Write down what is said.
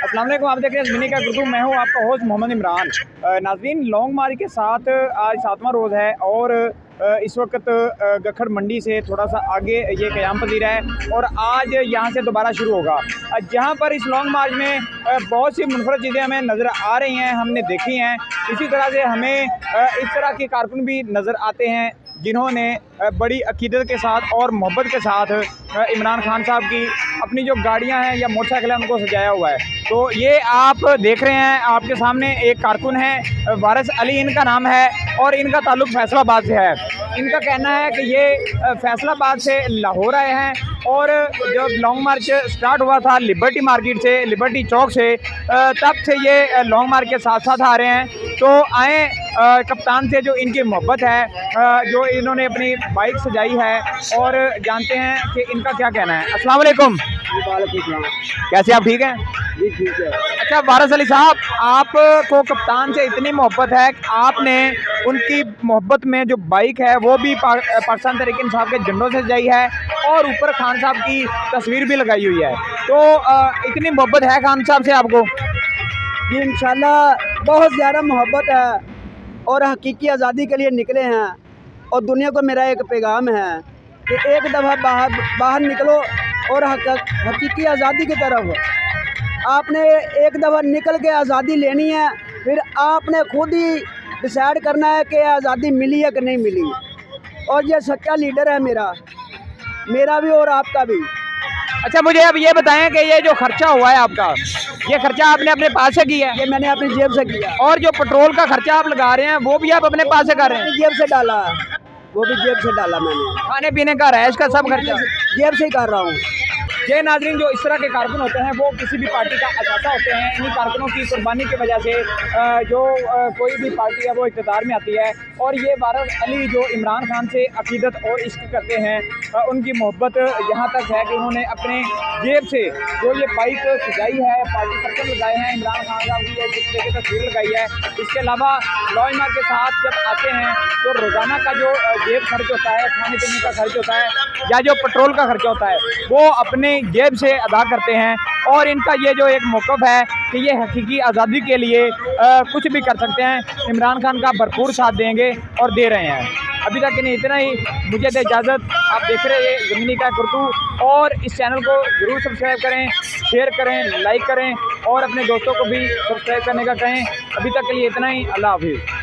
अस्सलाम वालेकुम, आप देख रहे हैं मिनी का गुरु। मैं हूं आपका होस्ट मोहम्मद इमरान। नाज़रीन, लॉन्ग मार्च के साथ आज 7वां रोज़ है और इस वक्त गखड़ मंडी से थोड़ा सा आगे ये क़याम पज़ीर है और आज यहाँ से दोबारा शुरू होगा। जहाँ पर इस लॉन्ग मार्च में बहुत सी मुनफरद चीज़ें हमें नज़र आ रही हैं, हमने देखी हैं। इसी तरह से हमें इस तरह के कारकुन भी नज़र आते हैं जिन्होंने बड़ी अकीदत के साथ और मोहब्बत के साथ इमरान खान साहब की अपनी जो गाड़ियां हैं या मोटरसाइकिल हैं उनको सजाया हुआ है। तो ये आप देख रहे हैं, आपके सामने एक कारकुन है, वारिस अली इनका नाम है और इनका ताल्लुक़ फैसलाबाद से है। इनका कहना है कि ये फैसलाबाद से लाहौर आए हैं और जब लॉन्ग मार्च स्टार्ट हुआ था लिबर्टी मार्केट से, लिबर्टी चौक से, तब से ये लॉन्ग मार्च के साथ साथ आ रहे हैं। तो आए कप्तान से जो इनकी मोहब्बत है, जो इन्होंने अपनी बाइक सजाई है, और जानते हैं कि इनका क्या कहना है। अस्सलाम वालेकुम। कैसे आप ठीक हैं? जी ठीक है। अच्छा वारिस अली साहब, आपको कप्तान से इतनी मोहब्बत है कि आपने उनकी मोहब्बत में जो बाइक है वो भी पाकिस्तान तहरीक इंसाफ के झंडों से सजाई है और ऊपर खान साहब की तस्वीर भी लगाई हुई है। तो इतनी मोहब्बत है खान साहब से आपको? जी इंशाल्लाह बहुत ज़्यादा मोहब्बत है और हकीकी आज़ादी के लिए निकले हैं। और दुनिया को मेरा एक पैगाम है कि एक दफ़ा बाहर निकलो और हकीकी आज़ादी की तरफ। आपने एक दफ़ा निकल के आज़ादी लेनी है, फिर आपने खुद ही डिसाइड करना है कि आज़ादी मिली है कि नहीं मिली। और ये सच्चा लीडर है मेरा भी और आपका भी। अच्छा मुझे अब ये बताएं कि ये जो खर्चा हुआ है आपका, ये खर्चा आपने अपने पास से किया है? ये मैंने अपनी जेब से किया। और जो पेट्रोल का खर्चा आप लगा रहे हैं वो भी आप अपने पास से कर रहे हैं? जेब से डाला, वो भी जेब से डाला मैंने। खाने पीने का, रहायश का सब खर्चा जेब से ही कर रहा हूँ। ये नाज़रीन, जो इस तरह के कारकुन होते हैं वो किसी भी पार्टी का असासा होते हैं। इन्हीं कारकुनों की कुर्बानी की वजह से जो कोई भी पार्टी है वो इक़्तिदार में आती है। और ये वारिस अली जो इमरान खान से अकीदत और इश्क करते हैं, उनकी मोहब्बत यहाँ तक है कि उन्होंने अपने जेब से जो ये बाइक सजाई है, पार्टी पर्चम लगाए हैं, इमरान खान साहब की एक दूसरे की तस्वीर लगाई है। इसके अलावा लॉन्ग मार्च के साथ जब आते हैं तो रोज़ाना का जो जेब खर्च होता है, खाने पीने का खर्च होता है या जो पेट्रोल का खर्चा होता है वो अपने जेब से अदा करते हैं। और इनका ये जो एक मौक़िफ़ है कि ये हकीकी आज़ादी के लिए कुछ भी कर सकते हैं, इमरान खान का भरपूर साथ देंगे और दे रहे हैं। अभी तक नहीं, इतना ही। मुझे दे इजाज़त। आप देख रहे हैं ज़मीनी का गुरु, और इस चैनल को ज़रूर सब्सक्राइब करें, शेयर करें, लाइक करें और अपने दोस्तों को भी सब्सक्राइब करने का कहें। अभी तक के लिए इतना ही। अल्लाह हाफ़िज़।